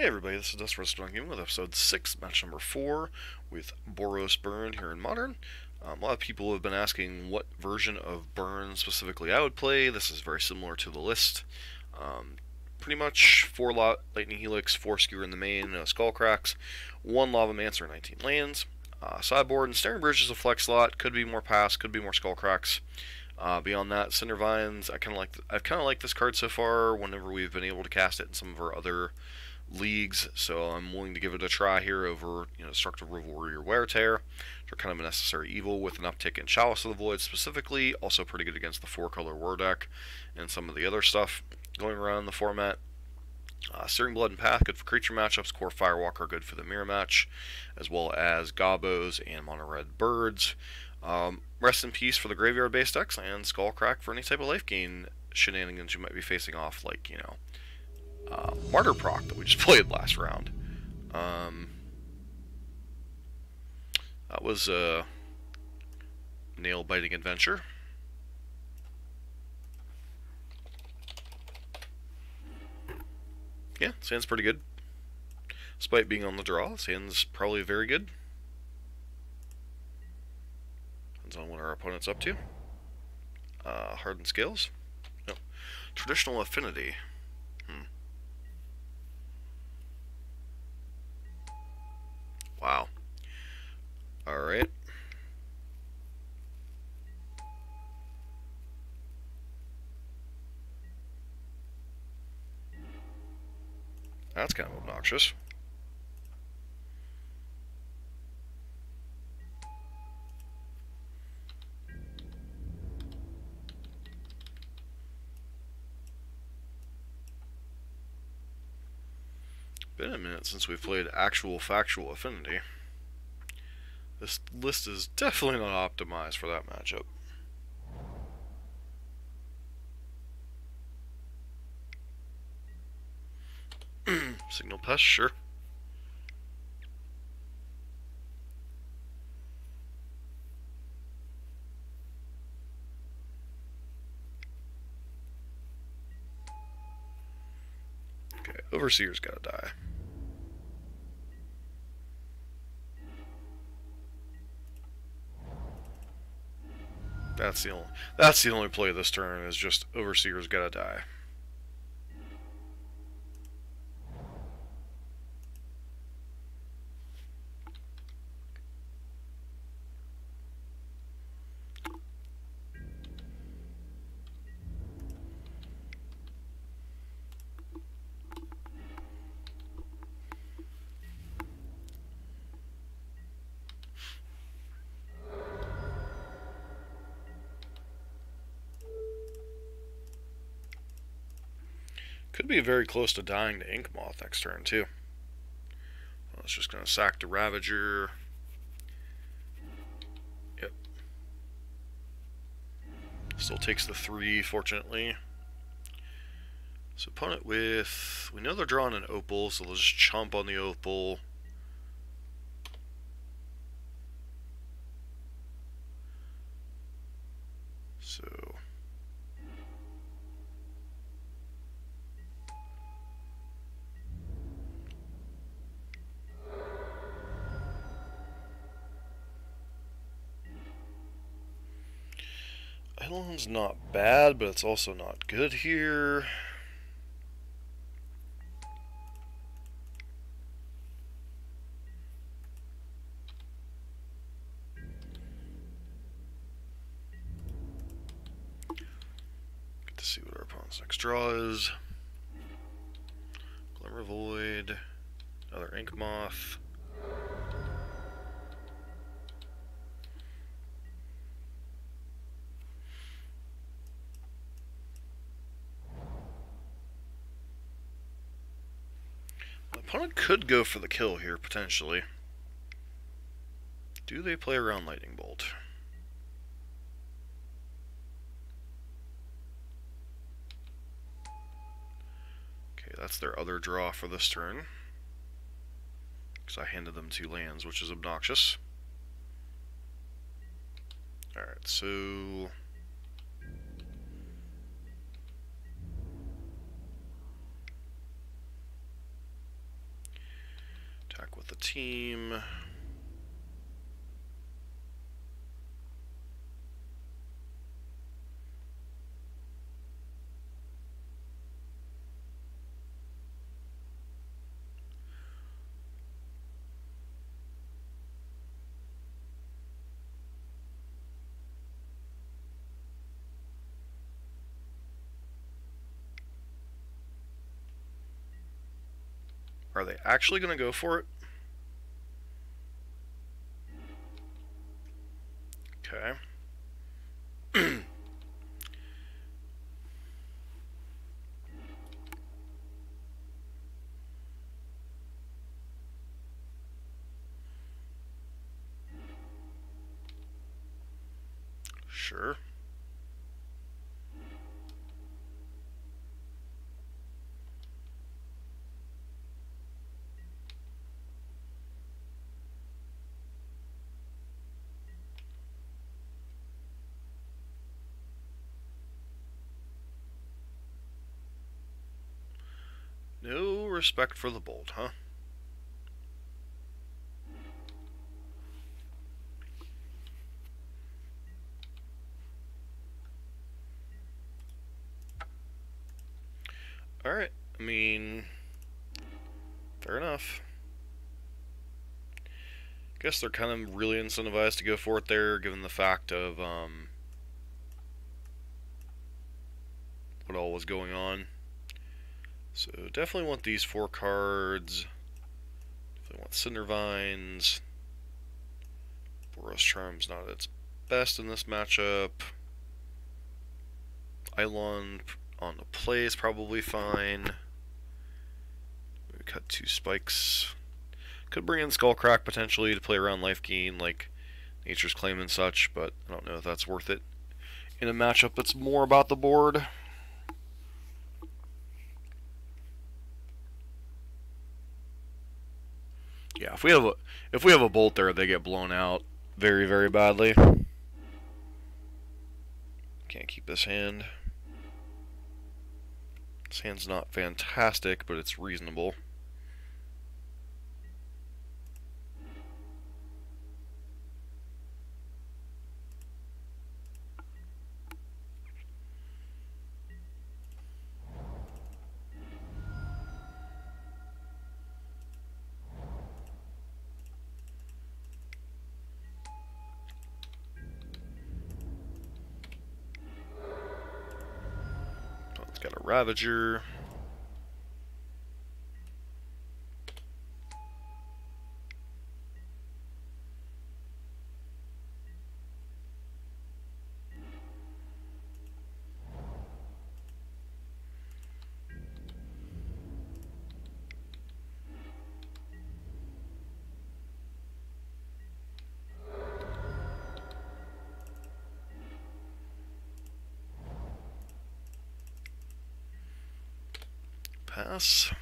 Hey everybody, this is Dust Restaurant Gaming with episode 6, match number 4, with Boros Burn here in Modern. A lot of people have been asking what version of Burn specifically I would play. This is very similar to the list. Pretty much 4 Lightning Helix, 4 Skewer in the main, Skull Cracks, 1 Lava Mancer, 19 lands. Sideboard and Staring Bridge is a flex slot, could be more pass, could be more Skull Cracks. Beyond that, Cinder Vines, I've kind of liked this card so far whenever we've been able to cast it in some of our other leagues, so I'm willing to give it a try here over, Destructive Revelry or Wear Tear. They're kind of a necessary evil with an uptick in Chalice of the Void specifically, also pretty good against the 4-color War deck and some of the other stuff going around the format. Searing Blood and Path, good for creature matchups. Core Firewalker, good for the mirror match, as well as Gobos and Mono Red Birds. Rest in Peace for the graveyard-based decks, and Skullcrack for any type of life gain shenanigans you might be facing off, like, Martyr proc that we just played last round. That was a nail-biting adventure. Yeah, Sand's pretty good. Despite being on the draw, Sand's probably very good. Depends on what our opponent's up to. Hardened Scales. No. Traditional Affinity. Wow. Alright. That's kind of obnoxious. Been a minute since we've played actual factual Affinity. This list is definitely not optimized for that matchup. Signal Pest, sure. Okay, Overseer's gotta die. That's the only play this turn, is just Overseer's gotta die. Could be very close to dying to Ink Moth next turn, too. Well, it's just going to sack the Ravager. Yep. Still takes the 3, fortunately. So opponent with... We know they're drawing an Opal, so they'll just chomp on the Opal. So... Eidolon's not bad, but it's also not good here. Get to see what our opponent's next draw is. Glimmer Void, another Ink Moth. Opponent could go for the kill here, potentially. Do they play around Lightning Bolt? Okay, that's their other draw for this turn. Because I handed them 2 lands, which is obnoxious. Alright, so... Attack with the team. Are they actually going to go for it? Okay. Sure. No respect for the bold, huh? Alright, I mean, fair enough. Guess they're kind of really incentivized to go for it there, given the fact of what all was going on. So definitely want these 4 cards. Definitely want Cinder Vines. Boros Charm's not at its best in this matchup. Eidolon on the play is probably fine. We cut 2 spikes. Could bring in Skullcrack potentially to play around life gain like Nature's Claim and such, but I don't know if that's worth it in a matchup that's more about the board. Yeah, if we have a bolt there, they get blown out very, very badly. Can't keep this hand. This hand's not fantastic, but it's reasonable. It's got a Ravager. Pass.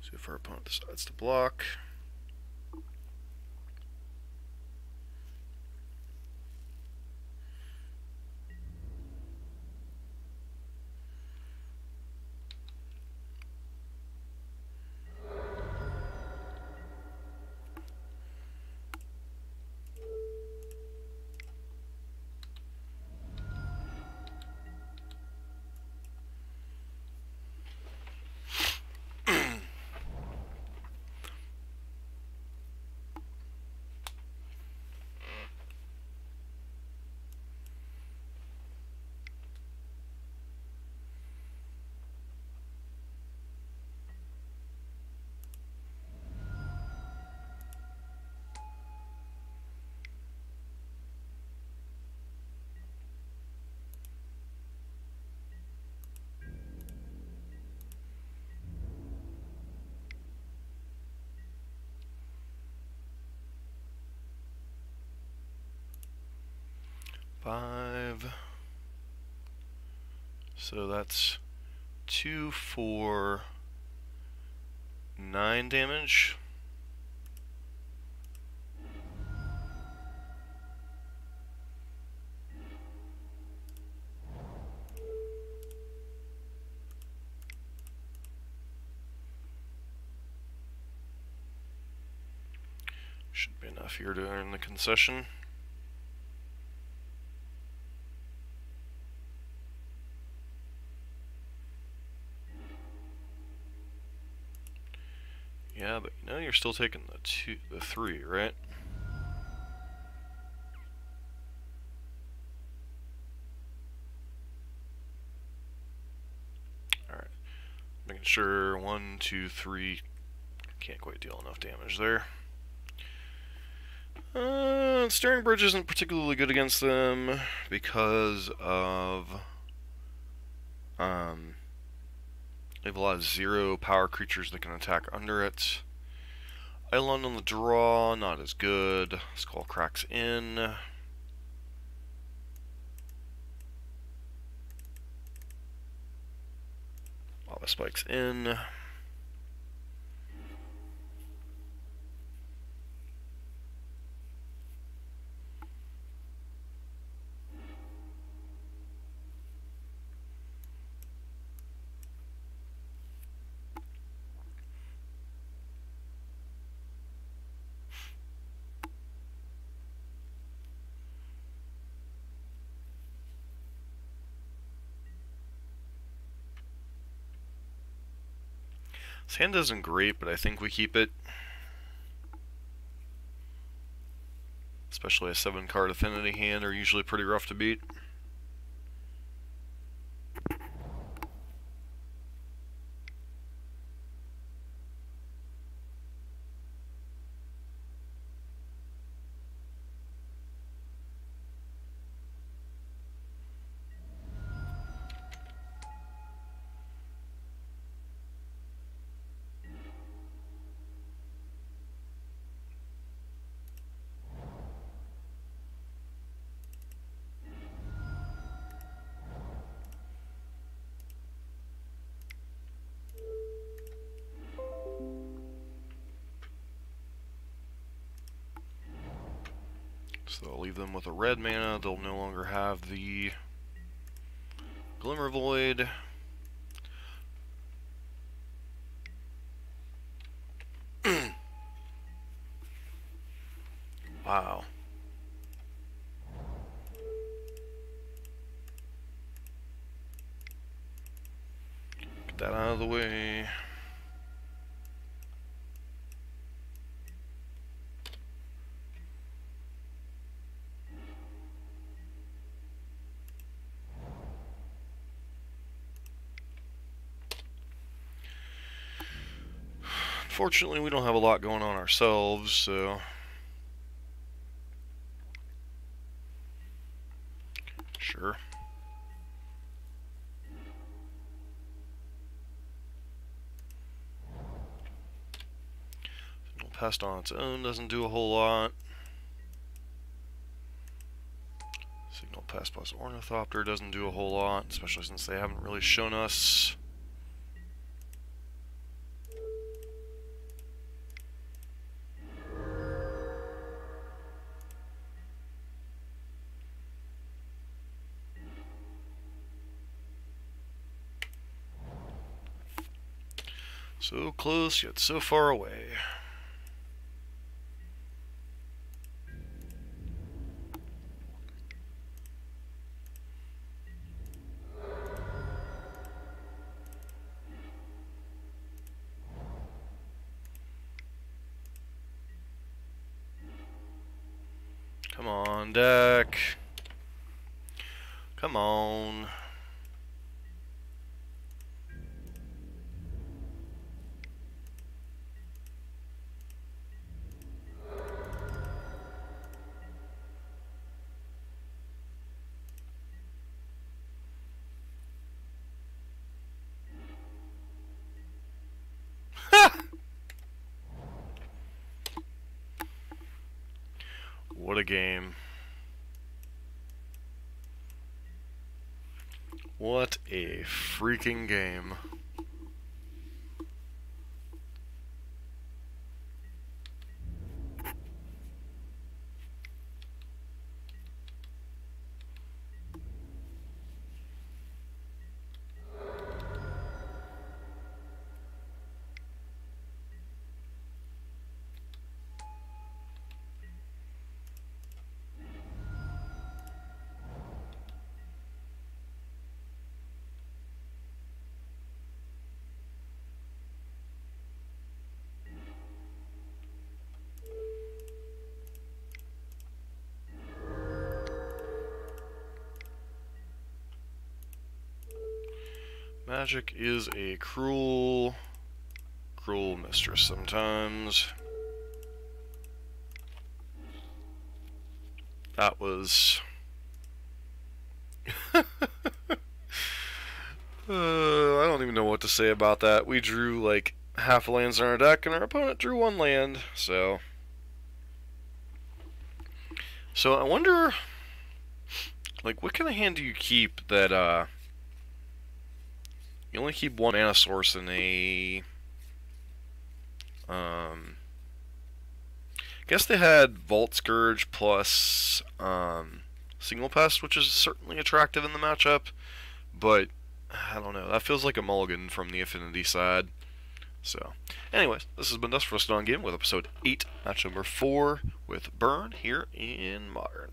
See if our opponent decides to block. 5. So that's 2, 4, 9 damage. Should be enough here to earn the concession. Yeah, but you know you're still taking the 3, right? Alright. Making sure 1, 2, 3. Can't quite deal enough damage there. Steering Bridge isn't particularly good against them because of they have a lot of 0 power creatures that can attack under it. Island on the draw, not as good. Skull cracks in. Lava spikes in. This hand isn't great, but I think we keep it. Especially a 7-card Affinity hand are usually pretty rough to beat. So I'll leave them with a red mana. They'll no longer have the Glimmer Void. Wow. Get that out of the way. Unfortunately, we don't have a lot going on ourselves, so... Sure. Signal Pest on its own doesn't do a whole lot. Signal Pest plus Ornithopter doesn't do a whole lot, especially since they haven't really shown us. So close, yet so far away. Come on, deck. Come on. What a game. What a freaking game. Magic is a cruel, cruel mistress sometimes. That was... I don't even know what to say about that. We drew like half lands in our deck, and our opponent drew one land. So I wonder, like, what kind of hand do you keep that you only keep one mana source in a I guess they had Vault Scourge plus Single Pest, which is certainly attractive in the matchup, but I don't know. That feels like a mulligan from the Affinity side. So, anyways, this has been Dust for us on Game with episode 8, match number 4 with Burn here in Modern.